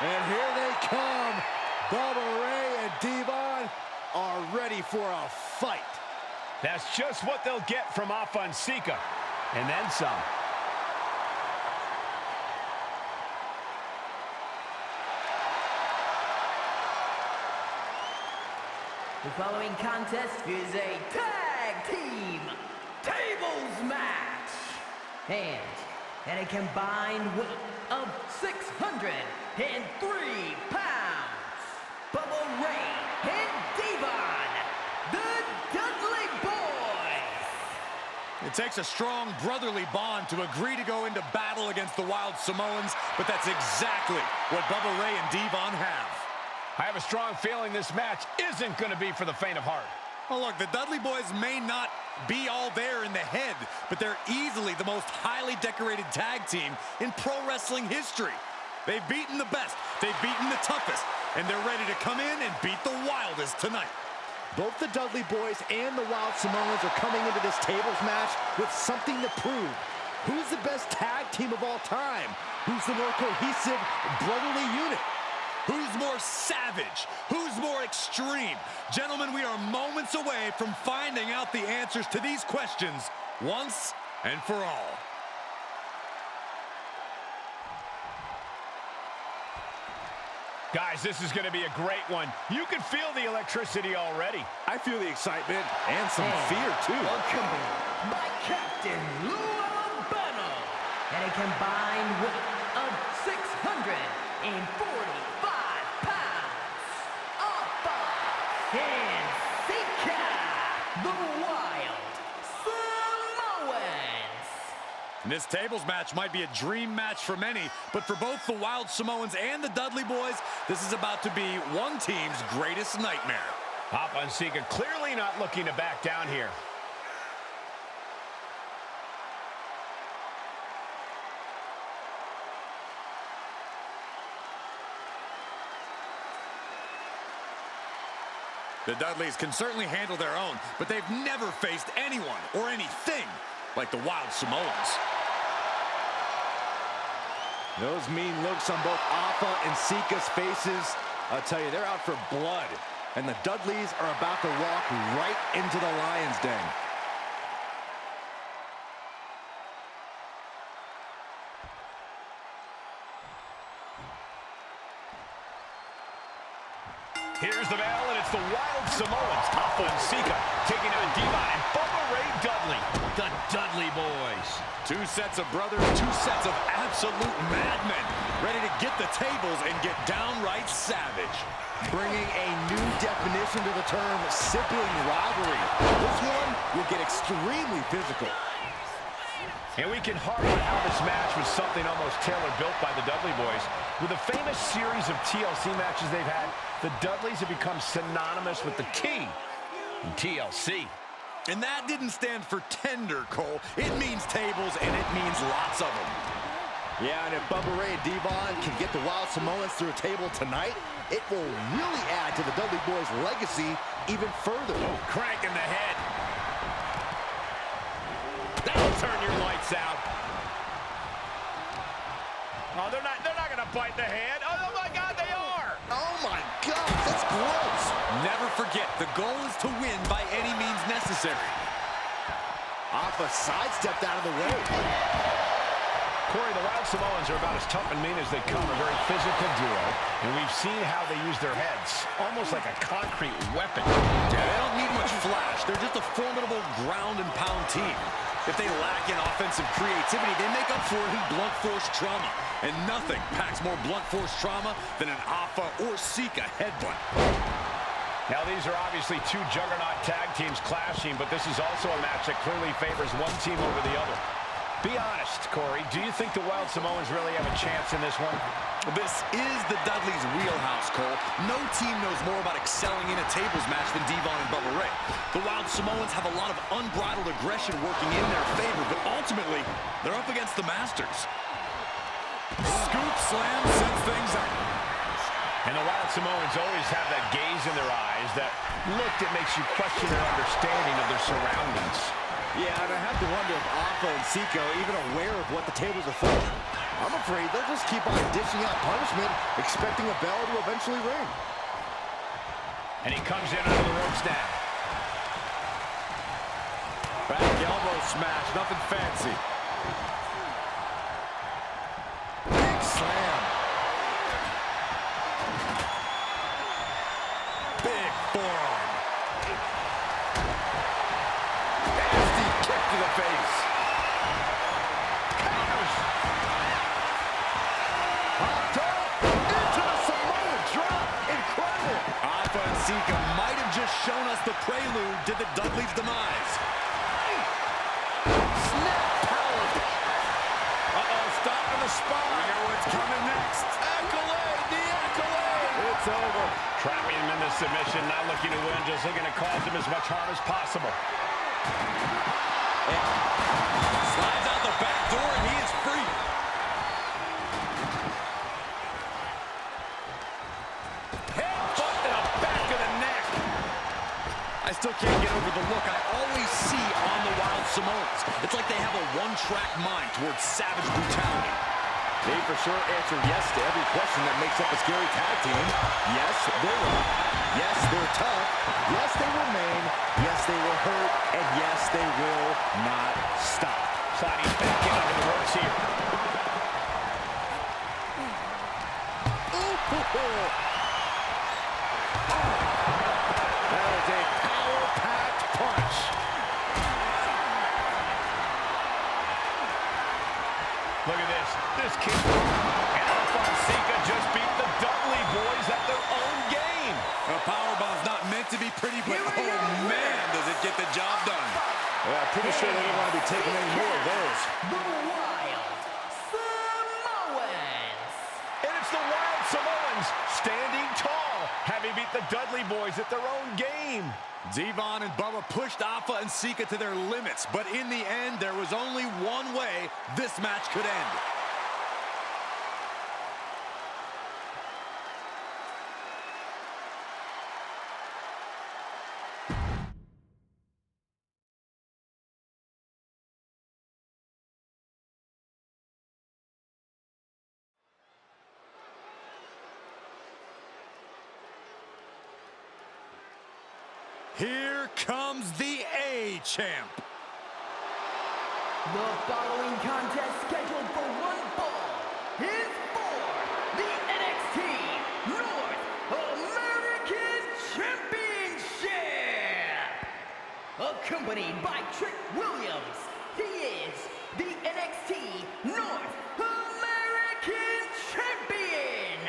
And here they come. Bubba Ray and Devon are ready for a fight. That's just what they'll get from Afa and Sika. And then some. The following contest is a tag team tables match. And a combined weight of 603 pounds. Bubba Ray and Devon, the Dudley Boys. It takes a strong brotherly bond to agree to go into battle against the Wild Samoans, but that's exactly what Bubba Ray and Devon have. I have a strong feeling this match isn't going to be for the faint of heart. Oh, look, the Dudley Boys may not be all there in the head, but they're easily the most highly decorated tag team in pro wrestling history. They've beaten the best, they've beaten the toughest, and they're ready to come in and beat the wildest tonight. Both the Dudley Boys and the Wild Samoans are coming into this tables match with something to prove. Who's the best tag team of all time? Who's the more cohesive, brotherly unit? Who's more savage? Who's more extreme? Gentlemen, we are moments away from finding out the answers to these questions once and for all. Guys, this is going to be a great one. You can feel the electricity already. I feel the excitement and some fear, too. Accompanied by Captain Lou Albano. And a combined weight of 645 pounds. Afa and Sika, the Wild Samoans. This tables match might be a dream match for many, but for both the Wild Samoans and the Dudley Boys, this is about to be one team's greatest nightmare. Afa and Sika clearly not looking to back down here. The Dudleys can certainly handle their own, but they've never faced anyone or anything like the Wild Samoans. Those mean looks on both Afa and Sika's faces, I'll tell you, they're out for blood. And the Dudleys are about to walk right into the lion's den. Here's the bell, and it's the Wild Samoans, Afa and Sika, taking on Devon and Bubba Ray Dudley, the Dudley Boys. Two sets of brothers, two sets of absolute madmen, ready to get the tables and get downright savage. Bringing a new definition to the term sibling rivalry. This one will get extremely physical. And we can harp on how this match was something almost tailor-built by the Dudley Boys. With a famous series of TLC matches they've had, the Dudleys have become synonymous with the T in TLC. And that didn't stand for tender, Cole. It means tables, and it means lots of them. Yeah, and if Bubba Ray and Devon can get the Wild Samoans through a table tonight, it will really add to the Dudley Boys' legacy even further. Oh, crank in the head. That'll turn your lights out. Oh, they're not gonna bite the head. Oh my God, they are. Oh my God, that's gross. Never forget, the goal is to win by any means necessary. Afa sidestepped out of the way. Corey, the Wild Samoans are about as tough and mean as they come, a very physical duo, and we've seen how they use their heads, almost like a concrete weapon. Yeah, they don't need much flash. They're just a formidable ground and pound team. If they lack in offensive creativity, they make up for it in blunt force trauma. And nothing packs more blunt force trauma than an Afa or Sika headbutt. Now, these are obviously two juggernaut tag teams clashing, but this is also a match that clearly favors one team over the other. Be honest, Corey, do you think the Wild Samoans really have a chance in this one? This is the Dudleys' wheelhouse, Cole. No team knows more about excelling in a tables match than Devon and Bubba Ray. The Wild Samoans have a lot of unbridled aggression working in their favor, but ultimately, they're up against the Masters. Scoop slam sends things up. And the Wild Samoans always have that gaze in their eyes, that look that makes you question their understanding of their surroundings. Yeah, and I have to wonder if Afa and Sika are even aware of what the tables are for. I'm afraid they'll just keep on dishing out punishment, expecting a bell to eventually ring. And he comes in under the ropes now. Back elbow smash, nothing fancy. Big slam. Big forearm. Nasty kick to the face. Counters. Popped up into the Samoan drop. Incredible. Alpha and Sika might have just shown us the prelude to the Dudley's demise. Snap power. Uh-oh, stop in the spot. We know what's coming next. Accolade, the accolade. It's over. Trapping him in the submission, not looking to win, just looking to cause him as much harm as possible. Slides out the back door and he is free. Headbutt to the back of the neck. I still can't get over the look I always see on the Wild Samoans. It's like they have a one-track mind towards savage brutality. They for sure answer yes to every question that makes up a scary tag team. Yes, they're rough. Yes, they're tough. Yes, they remain. Yes, they will hurt. And yes, they will not stop. Sliding back in under the ropes here. That is a power-packed punch. Look at this. This kick. And Alpha and Sika just beat the Dudley boys at their own game. A powerbomb's not meant to be pretty, but oh man, does it get the job done. Yeah, pretty sure they don't want to be taking any more of those. The Wild Samoans. And it's the Wild Samoans standing tall, having beat the Dudley boys at their own game. Devon and Bubba pushed Alpha and Sika to their limits, but in the end, there was only one way this match could end. Here comes the A-Champ. The following contest scheduled for one fall is for the NXT North American Championship. Accompanied by Trick Williams, he is the NXT North American Champion,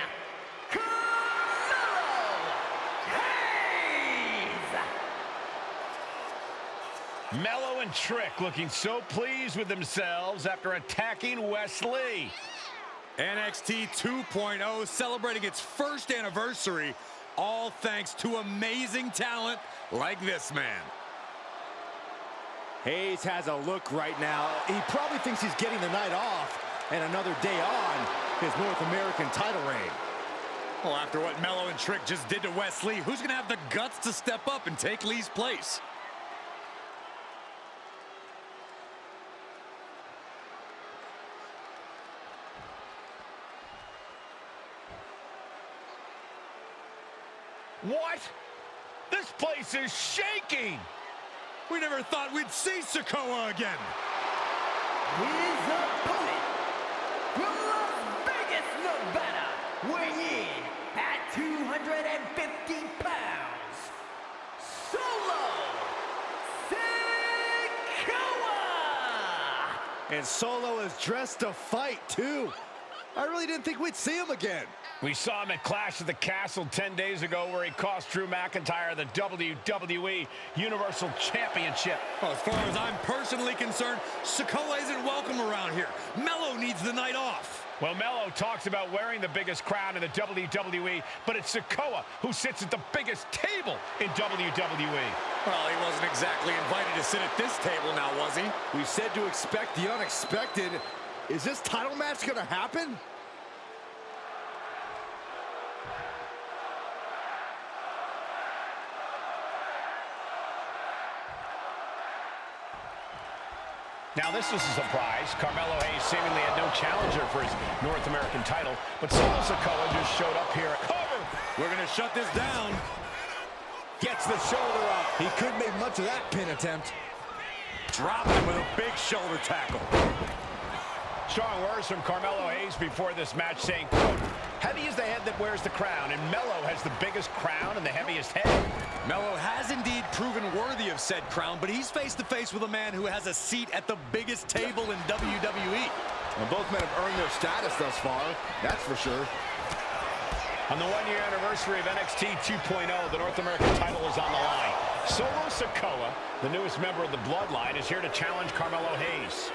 Carmelo Hayes. Mello and Trick looking so pleased with themselves after attacking Wesley. NXT 2.0 celebrating its first anniversary, all thanks to amazing talent like this man. Hayes has a look right now. He probably thinks he's getting the night off and another day on his North American title reign. Well, after what Mello and Trick just did to Wesley, who's going to have the guts to step up and take Lee's place? What? This place is shaking! We never thought we'd see Sikoa again. His opponent from Las Vegas, Nevada, weighing in at 250 pounds, Solo Sikoa! And Solo is dressed to fight, too. I really didn't think we'd see him again. We saw him at Clash at the Castle 10 days ago where he cost Drew McIntyre the WWE Universal Championship. Well, as far as I'm personally concerned, Sikoa isn't welcome around here. Mello needs the night off. Well, Mello talks about wearing the biggest crown in the WWE, but it's Sikoa who sits at the biggest table in WWE. Well, he wasn't exactly invited to sit at this table now, was he? We said to expect the unexpected. Is this title match going to happen? Now this was a surprise. Carmelo Hayes seemingly had no challenger for his North American title, but Solo Sikoa just showed up here. Cover! We're going to shut this down. Gets the shoulder up. He couldn't make much of that pin attempt. Dropped him with a big shoulder tackle. Strong words from Carmelo Hayes before this match saying, quote, heavy is the head that wears the crown, and Melo has the biggest crown and the heaviest head. Melo has indeed proven worthy of said crown, but he's face-to-face with a man who has a seat at the biggest table in WWE. Well, both men have earned their status thus far, that's for sure. On the one-year anniversary of NXT 2.0, the North American title is on the line. Solo Sikoa, the newest member of the Bloodline, is here to challenge Carmelo Hayes.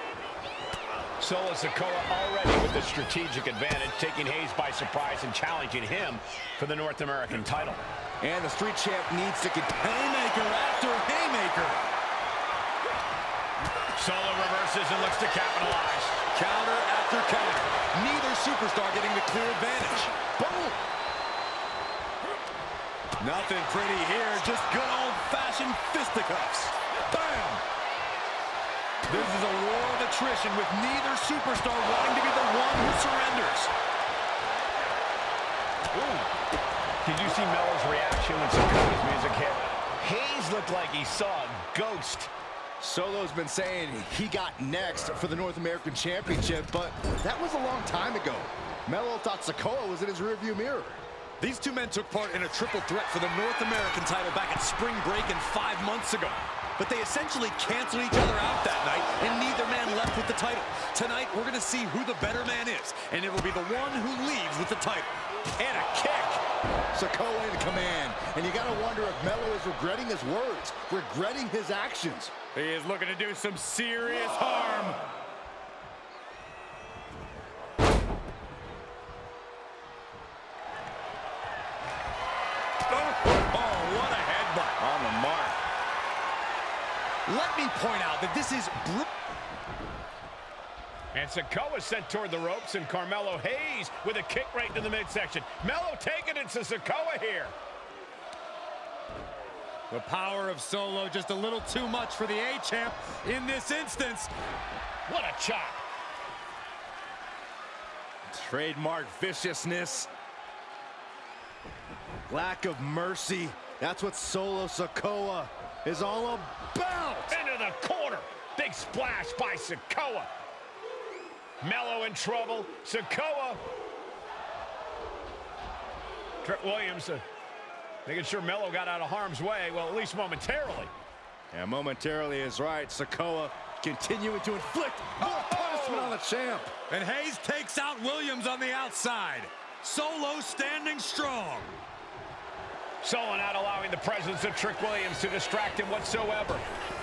Solo Sikoa already with the strategic advantage, taking Hayes by surprise and challenging him for the North American title. And the Street Champ needs to continue. Haymaker after haymaker. Solo reverses and looks to capitalize. Counter after counter. Neither superstar getting the clear advantage. Boom! Nothing pretty here, just good old-fashioned fisticuffs. Bam! This is a war of attrition with neither superstar wanting to be the one who surrenders. Ooh. Did you see Melo's reaction when Sikoa's music hit? Hayes looked like he saw a ghost. Solo's been saying he got next for the North American Championship, but that was a long time ago. Melo thought Sikoa was in his rearview mirror. These two men took part in a triple threat for the North American title back at spring break and 5 months ago. But they essentially canceled each other out that night, and neither man left with the title. Tonight, we're going to see who the better man is, and it will be the one who leaves with the title. And a kick. Sikoa in command, and you got to wonder if Melo is regretting his words, regretting his actions. He is looking to do some serious harm. Oh, what a headbutt. On the mark. Let me point out that this is And Sikoa sent toward the ropes, and Carmelo Hayes with a kick right to the midsection. Melo taking it to Sikoa here. the power of Solo just a little too much for the A-Champ in this instance. What a chop. Trademark viciousness. Lack of mercy. That's what Solo Sikoa is all about. Into the corner. Big splash by Sikoa. Melo in trouble. Sikoa. Trick Williams making sure Melo got out of harm's way. Well, at least momentarily. Yeah, momentarily is right. Sikoa continuing to inflict more punishment on the champ. And Hayes takes out Williams on the outside. Solo standing strong. Solo not allowing the presence of Trick Williams to distract him whatsoever.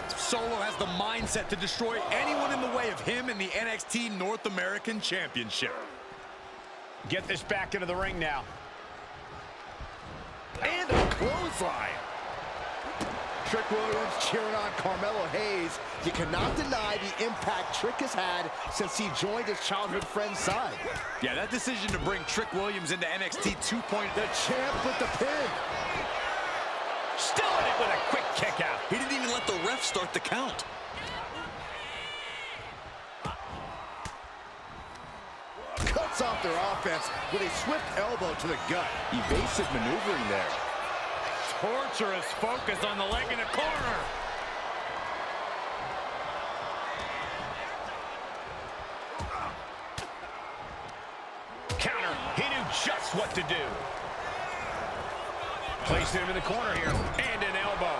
Solo has the mindset to destroy anyone in the way of him in the NXT North American Championship. Get this back into the ring now. And a clothesline. Trick Williams cheering on Carmelo Hayes. You cannot deny the impact Trick has had since he joined his childhood friend's side. Yeah, that decision to bring Trick Williams into NXT 2.0. The champ with the pin. Still in it with a quick kick out. He didn't even let the ref start the count. Cuts off their offense with a swift elbow to the gut. Evasive maneuvering there. Torturous focus on the leg in the corner. Counter. He knew just what to do. Placing him in the corner here. And an elbow.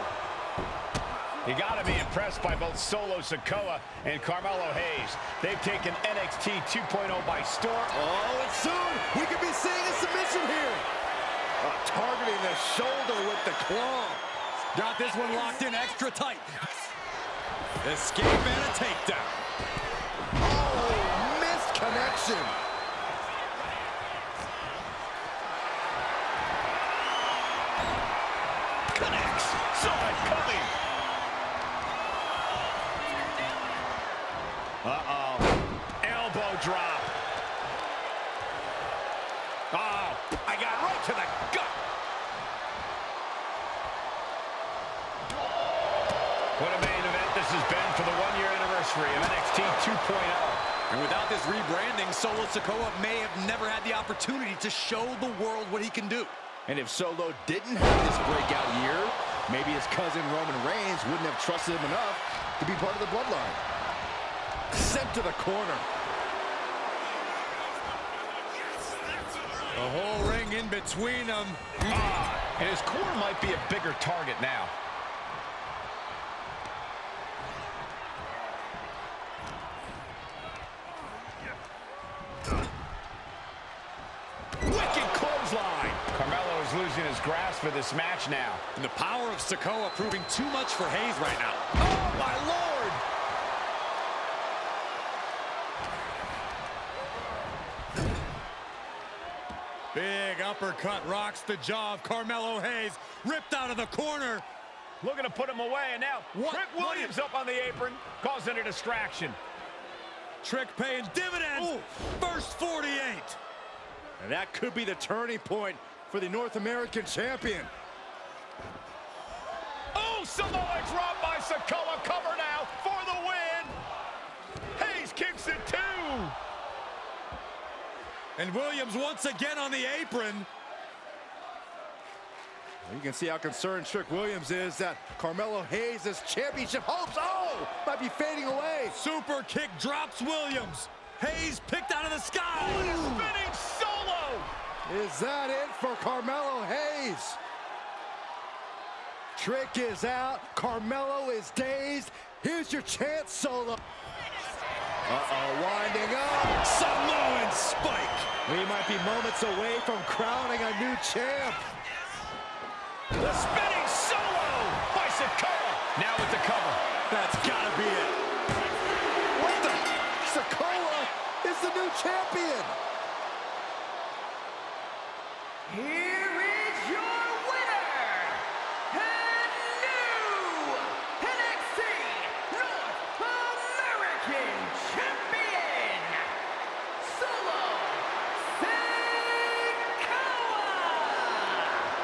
You got to be impressed by both Solo Sikoa and Carmelo Hayes. They've taken NXT 2.0 by storm. Oh, and soon we could be seeing a submission here. Targeting the shoulder with the claw. Got this one locked in extra tight. Escape and a takedown. Oh, missed connection. Connects. Saw it coming. Uh-oh. Elbow drop. Oh, I got right to the gut. What a main event this has been for the one-year anniversary of NXT 2.0. And without this rebranding, Solo Sikoa may have never had the opportunity to show the world what he can do. And if Solo didn't have this breakout year, maybe his cousin Roman Reigns wouldn't have trusted him enough to be part of the Bloodline. Sent to the corner. The whole ring in between them. And his corner might be a bigger target now. Wicked clothesline. Carmelo is losing his grasp for this match now. And the power of Sikoa proving too much for Hayes right now. Oh, my Lord! Big uppercut rocks the jaw of Carmelo Hayes. Ripped out of the corner. Looking to put him away, and now Trick Williams up on the apron, causing a distraction. Trick paying dividends. Ooh. First 48. And that could be the turning point for the North American champion. Oh, Samoa drop by Sikoa. Cover now for the win. Hayes kicks it too. And Williams once again on the apron. You can see how concerned Trick Williams is that Carmelo Hayes' championship hopes, might be fading away. Super kick drops Williams. Hayes picked out of the sky. Spinning solo. Is that it for Carmelo Hayes? Trick is out. Carmelo is dazed. Here's your chance, Solo. Winding up. Samoan spike. We might be moments away from crowning a new champ. The spinning solo by Sikoa. Now with the cover. That's gotta be it. What the? Sikoa is the new champion. Here is your winner, and new NXT North American Champion, Solo Sikoa!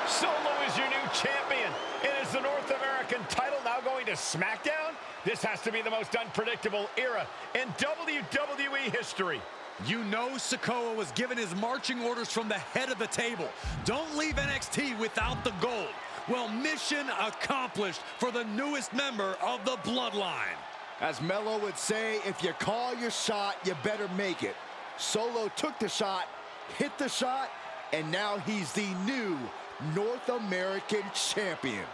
Solo is your new champion. And is the North American title now going to SmackDown? This has to be the most unpredictable era in WWE history. You know Sikoa was given his marching orders from the head of the table. Don't leave NXT without the gold. Well, mission accomplished for the newest member of the Bloodline. As Melo would say, if you call your shot, you better make it. Solo took the shot, hit the shot, and now he's the new North American champion.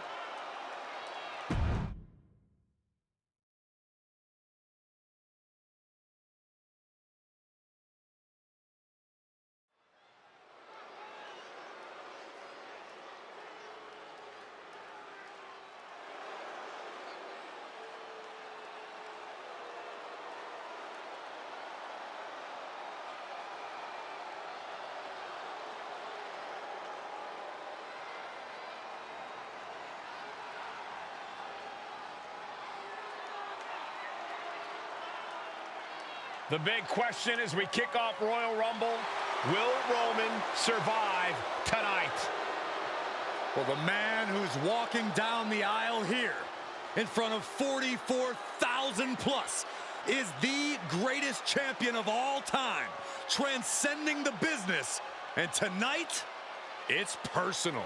The big question as we kick off Royal Rumble, will Roman survive tonight? Well, the man who's walking down the aisle here in front of 44,000 plus is the greatest champion of all time, transcending the business. And tonight, it's personal.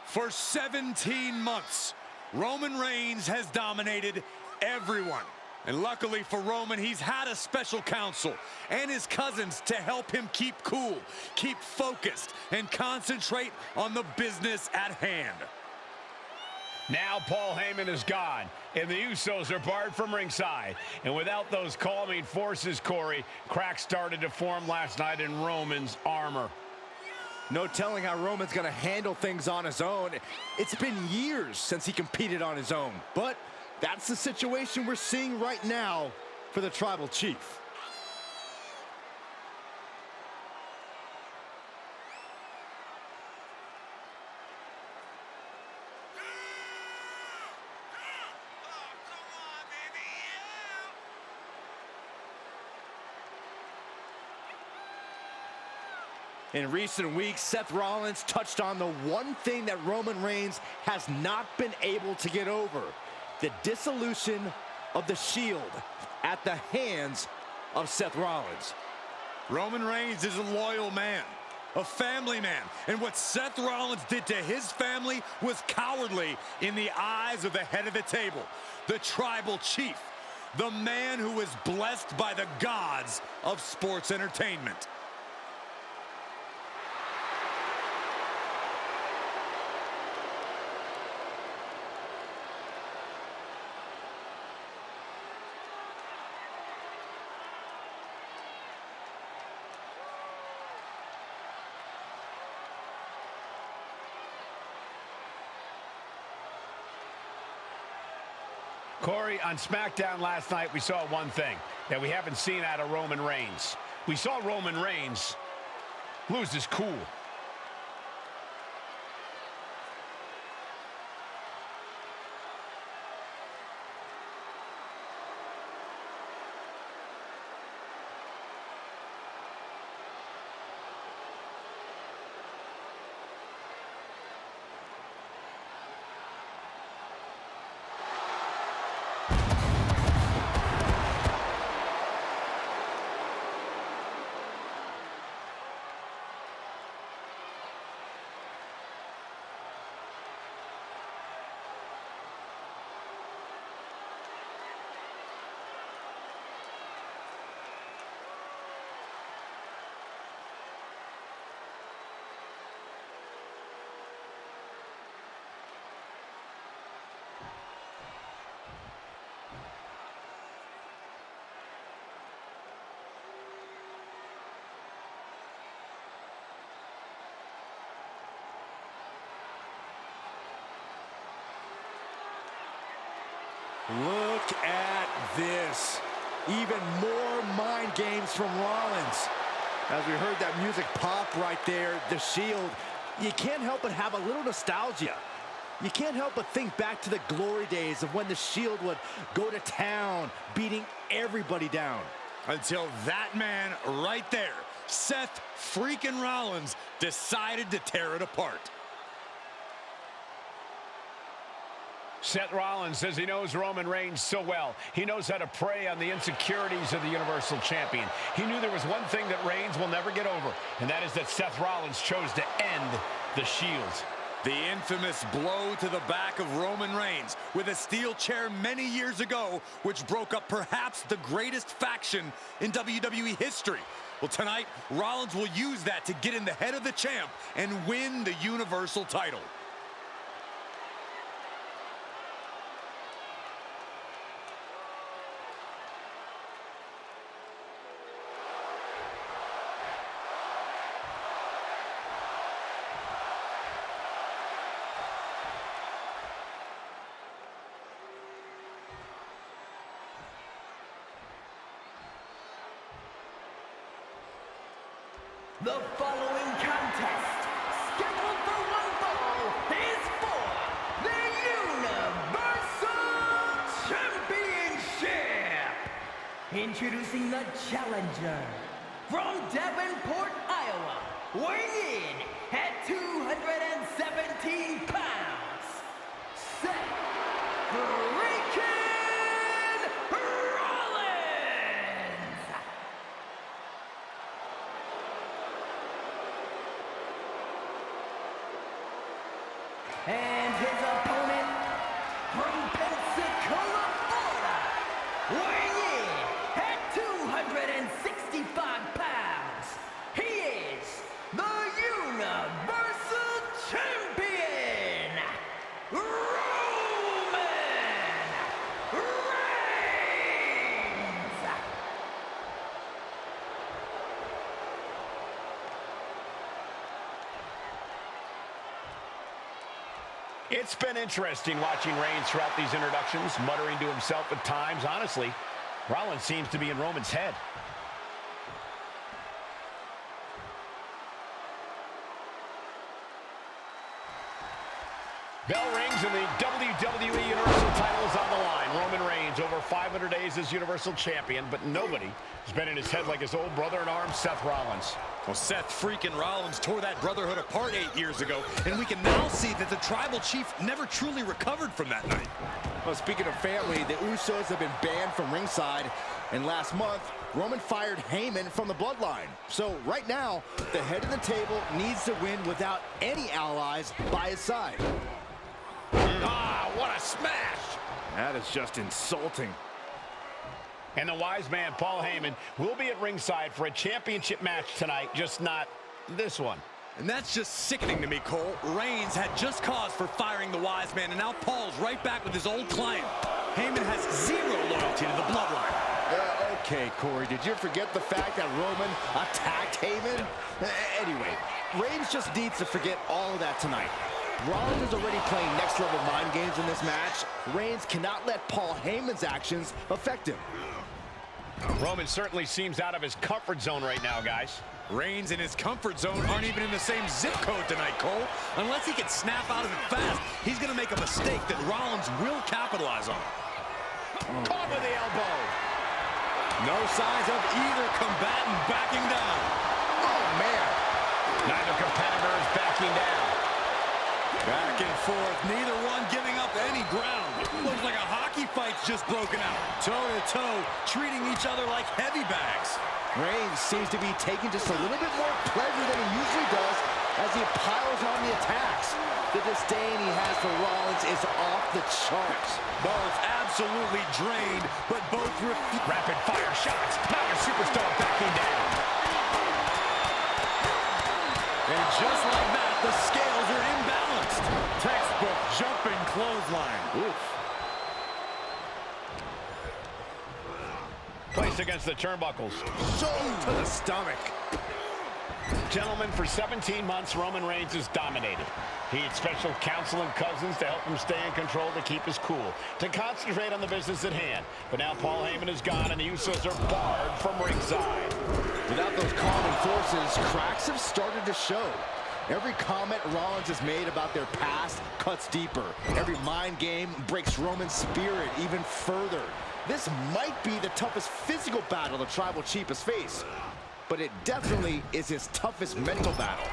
For 17 months, Roman Reigns has dominated everyone. And luckily for Roman, he's had a special counsel and his cousins to help him keep cool, keep focused, and concentrate on the business at hand. Now Paul Heyman is gone, and the Usos are barred from ringside. And without those calming forces, Corey, cracks started to form last night in Roman's armor. No telling how Roman's going to handle things on his own. It's been years since he competed on his own, but that's the situation we're seeing right now for the Tribal Chief. In recent weeks, Seth Rollins touched on the one thing that Roman Reigns has not been able to get over: the dissolution of the Shield at the hands of Seth Rollins. Roman Reigns is a loyal man, a family man, and what Seth Rollins did to his family was cowardly in the eyes of the head of the table, the Tribal Chief, the man who was blessed by the gods of sports entertainment. Corey, on SmackDown last night, we saw one thing that we haven't seen out of Roman Reigns. We saw Roman Reigns lose his cool. Look at this. Even more mind games from Rollins. As we heard that music pop right there, the Shield, you can't help but have a little nostalgia. You can't help but think back to the glory days of when the Shield would go to town, beating everybody down. Until that man right there, Seth freaking Rollins, decided to tear it apart. Seth Rollins says he knows Roman Reigns so well. He knows how to prey on the insecurities of the Universal Champion. He knew there was one thing that Reigns will never get over, and that is that Seth Rollins chose to end the Shield. The infamous blow to the back of Roman Reigns with a steel chair many years ago, which broke up perhaps the greatest faction in WWE history. Well, tonight, Rollins will use that to get in the head of the champ and win the Universal title. The following contest, scheduled for one fall, is for the Universal Championship. Introducing the challenger from Davenport, Iowa, weighing in at 217 pounds, Seth freaking Rollins. And his opponent from Pensacola, Florida, It's been interesting watching Reigns throughout these introductions, muttering to himself at times. Honestly, Rollins seems to be in Roman's head. Bell rings and the WWE Universal title is on the line. Roman Reigns over 500 days as Universal Champion, but nobody has been in his head like his old brother-in-arms, Seth Rollins. Well, Seth freaking Rollins tore that brotherhood apart 8 years ago, and we can now see that the Tribal Chief never truly recovered from that night. Well, speaking of family, the Usos have been banned from ringside, and last month, Roman fired Heyman from the Bloodline. So right now, the head of the table needs to win without any allies by his side. Ah, what a smash! That is just insulting. And the wise man, Paul Heyman, will be at ringside for a championship match tonight, just not this one. And that's just sickening to me, Cole. Reigns had just cause for firing the wise man, and now Paul's right back with his old client. Heyman has zero loyalty to the Bloodline. Okay, Corey, did you forget the fact that Roman attacked Heyman? Anyway, Reigns just needs to forget all of that tonight. Rollins is already playing next-level mind games in this match. Reigns cannot let Paul Heyman's actions affect him. Roman certainly seems out of his comfort zone right now, guys. Reigns and his comfort zone aren't even in the same zip code tonight, Cole. Unless he can snap out of it fast, he's going to make a mistake that Rollins will capitalize on. Caught with the elbow. No signs of either combatant backing down. Oh, man. Neither competitor is backing down. Back and forth, neither one giving up any ground. Looks like a hockey fight's just broken out. Toe-to-toe, treating each other like heavy bags. Reigns seems to be taking just a little bit more pleasure than he usually does as he piles on the attacks. The disdain he has for Rollins is off the charts. Both absolutely drained, but both rapid-fire shots. Now your superstar backing down. And just like that, the scales are imbalanced. Textbook jumping clothesline. Oof. Placed against the turnbuckles. Shoulder to the stomach. Gentlemen, for 17 months, Roman Reigns has dominated. He had special counsel and cousins to help him stay in control, to keep his cool, to concentrate on the business at hand. But now Paul Heyman is gone, and the Usos are barred from ringside. Without those calming forces, cracks have started to show. Every comment Rollins has made about their past cuts deeper. Every mind game breaks Roman's spirit even further. This might be the toughest physical battle the Tribal Chief has faced, but it definitely is his toughest mental battle.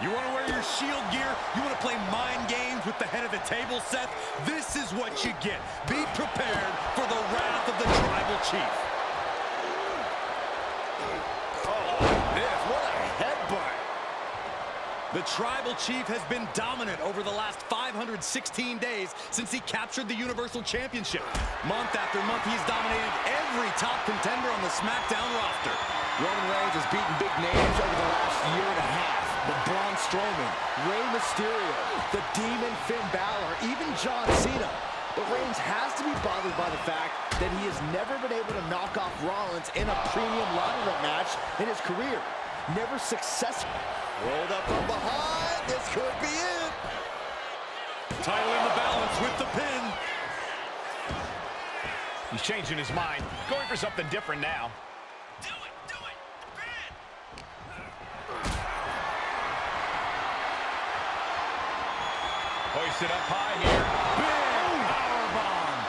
You want to wear your Shield gear? You want to play mind games with the head of the table, Seth? This is what you get. Be prepared for the wrath of the Tribal Chief. What a headbutt. The Tribal Chief has been dominant over the last 516 days since he captured the Universal Championship. Month after month, he's dominated every top contender on the SmackDown roster. Roman Reigns has beaten big names over the last year and a half. The Braun Strowman, Rey Mysterio, the Demon Finn Balor, even John Cena. But Reigns has to be bothered by the fact that he has never been able to knock off Rollins in a premium ladder match in his career. Never successful. Rolled up from behind. This could be it. Title in the balance with the pin. He's changing his mind, going for something different now. Do it, Ben! Hoisted up high here. Big powerbomb.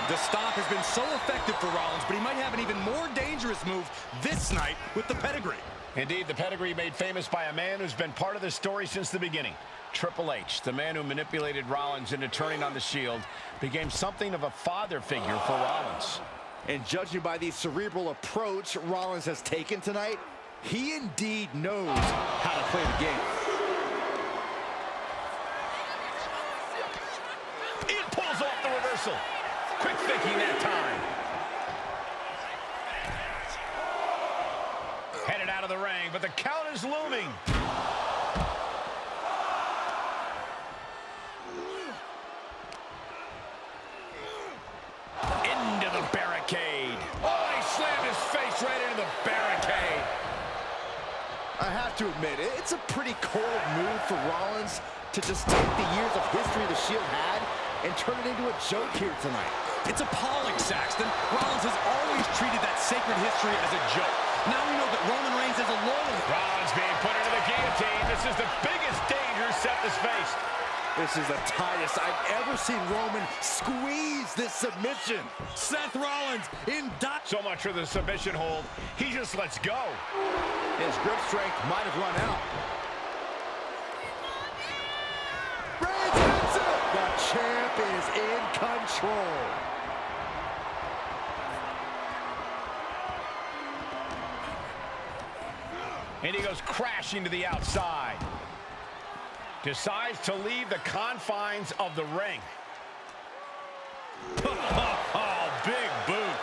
The stomp has been so effective for Rollins, but he might have an even more dangerous move this night with the pedigree. Indeed, the pedigree made famous by a man who's been part of the story since the beginning. Triple H, the man who manipulated Rollins into turning on the Shield, became something of a father figure for Rollins. And judging by the cerebral approach Rollins has taken tonight, he indeed knows how to play the game. It pulls off the reversal. Quick thinking that time. Headed out of the ring, but the count is looming. Into the barricade. Oh, he slammed his face right into the barricade. I have to admit, it's a pretty cold move for Rollins to just take the years of history the Shield had and turn it into a joke here tonight. It's appalling, Saxton. Rollins has always treated that sacred history as a joke. Now we know that Roman Reigns is a loyal. Rollins being put into the guillotine. This is the biggest danger Seth has faced. This is the tightest I've ever seen Roman squeeze this submission. Seth Rollins in so much for the submission hold. He just lets go. His grip strength might have run out. Reigns hits it! The champ is in control. And he goes crashing to the outside. Decides to leave the confines of the ring. Oh, big boot.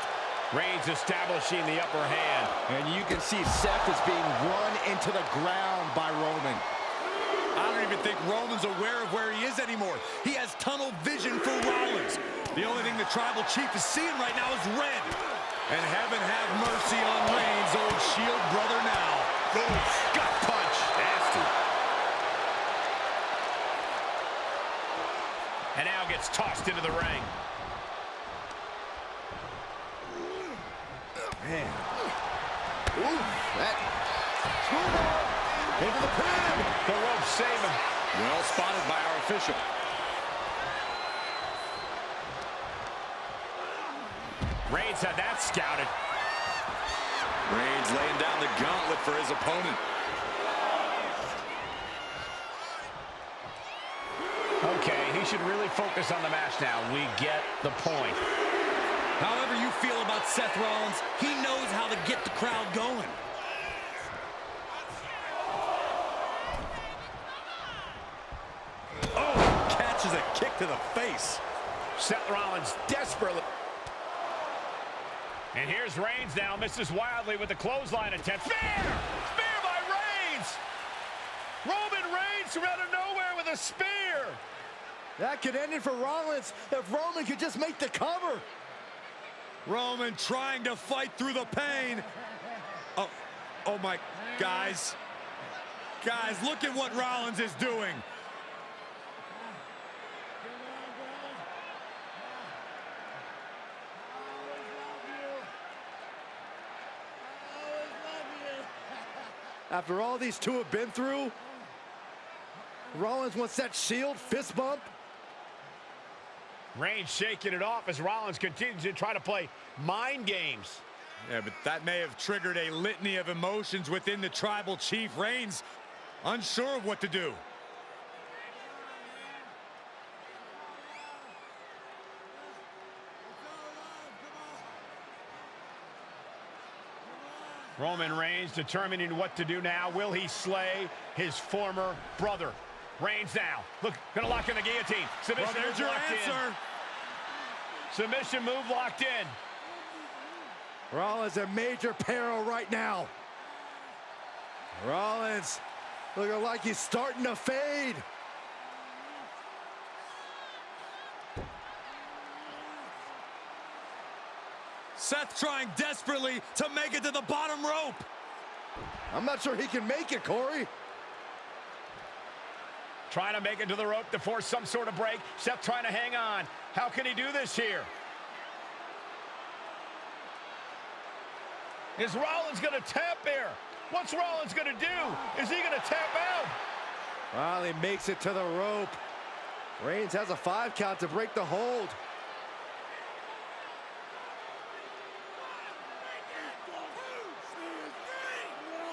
Reigns establishing the upper hand. And you can see Seth is being run into the ground by Roman. I don't even think Roman's aware of where he is anymore. He has tunnel vision for Rollins. The only thing the Tribal Chief is seeing right now is red. And heaven have mercy on Reigns, old Shield brother now. Gut punch. Nasty. And now gets tossed into the ring. Man. Ooh, that. Into the pin. The rope saving. Well spotted by our official. Reigns had that scouted. Reigns laying down the gauntlet for his opponent. Okay, he should really focus on the match now. We get the point. However you feel about Seth Rollins, he knows how to get the crowd going. Oh, catches a kick to the face. Seth Rollins desperately. And here's Reigns now, misses wildly with the clothesline attempt. Spear! Spear by Reigns! Roman Reigns from out of nowhere with a spear! That could end it for Rollins if Roman could just make the cover. Roman trying to fight through the pain. Oh my, guys. Guys, look at what Rollins is doing. After all these two have been through, Rollins wants that Shield fist bump. Reigns shaking it off as Rollins continues to try to play mind games. Yeah, but that may have triggered a litany of emotions within the Tribal Chief. Reigns unsure of what to do. Roman Reigns determining what to do now. Will he slay his former brother? Reigns now. Look, gonna lock in the guillotine. Submission Well, there's move your locked answer. in. Submission move locked in. Rollins in major peril right now. Rollins looking like he's starting to fade. Seth trying desperately to make it to the bottom rope. I'm not sure he can make it, Corey. Trying to make it to the rope to force some sort of break. Seth trying to hang on. How can he do this here? Is Rollins going to tap here? What's Rollins going to do? Is he going to tap out? Finally makes it to the rope. Reigns has a 5 count to break the hold.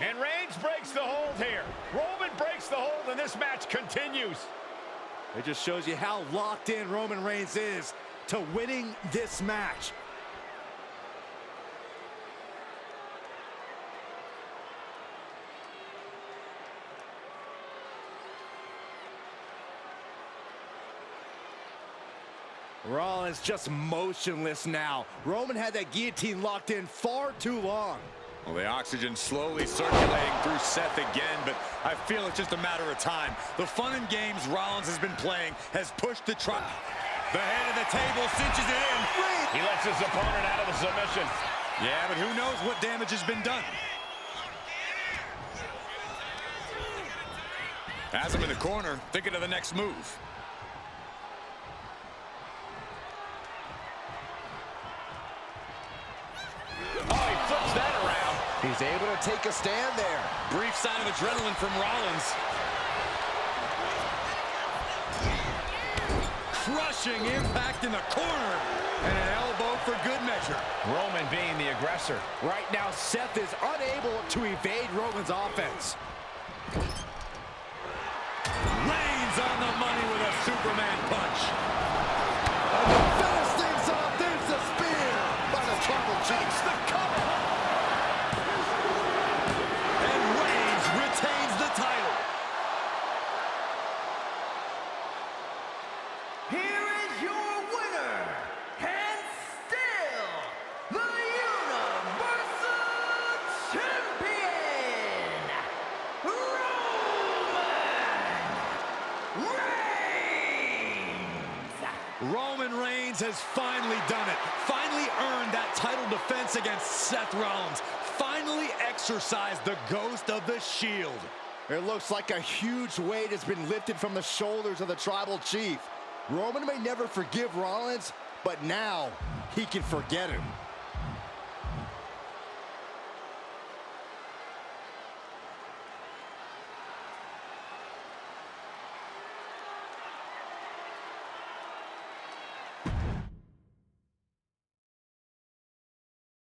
And Reigns breaks the hold here. Roman breaks the hold, and this match continues. It just shows you how locked in Roman Reigns is to winning this match. Rollins just motionless now. Roman had that guillotine locked in far too long. Well, the oxygen slowly circulating through Seth again, but I feel it's just a matter of time. The fun and games Rollins has been playing has pushed the The head of the table cinches it in. He lets his opponent out of the submission. Yeah, but who knows what damage has been done. Has him in the corner, thinking of the next move. Oh, he flips that around. He's able to take a stand there. Brief sign of adrenaline from Rollins. Crushing impact in the corner. And an elbow for good measure. Roman being the aggressor. Right now, Seth is unable to evade Roman's offense. Reigns on the money with a Superman punch. Finish things off. There's the spear by the Tribal Chief. The cover. And Reigns retains the title. Here is your winner, and still the Universal Champion, Roman Reigns has finally done it. Finally earned that title defense against Seth Rollins. Finally exercised the ghost of the Shield. It looks like a huge weight has been lifted from the shoulders of the Tribal Chief. Roman may never forgive Rollins, but now he can forget him.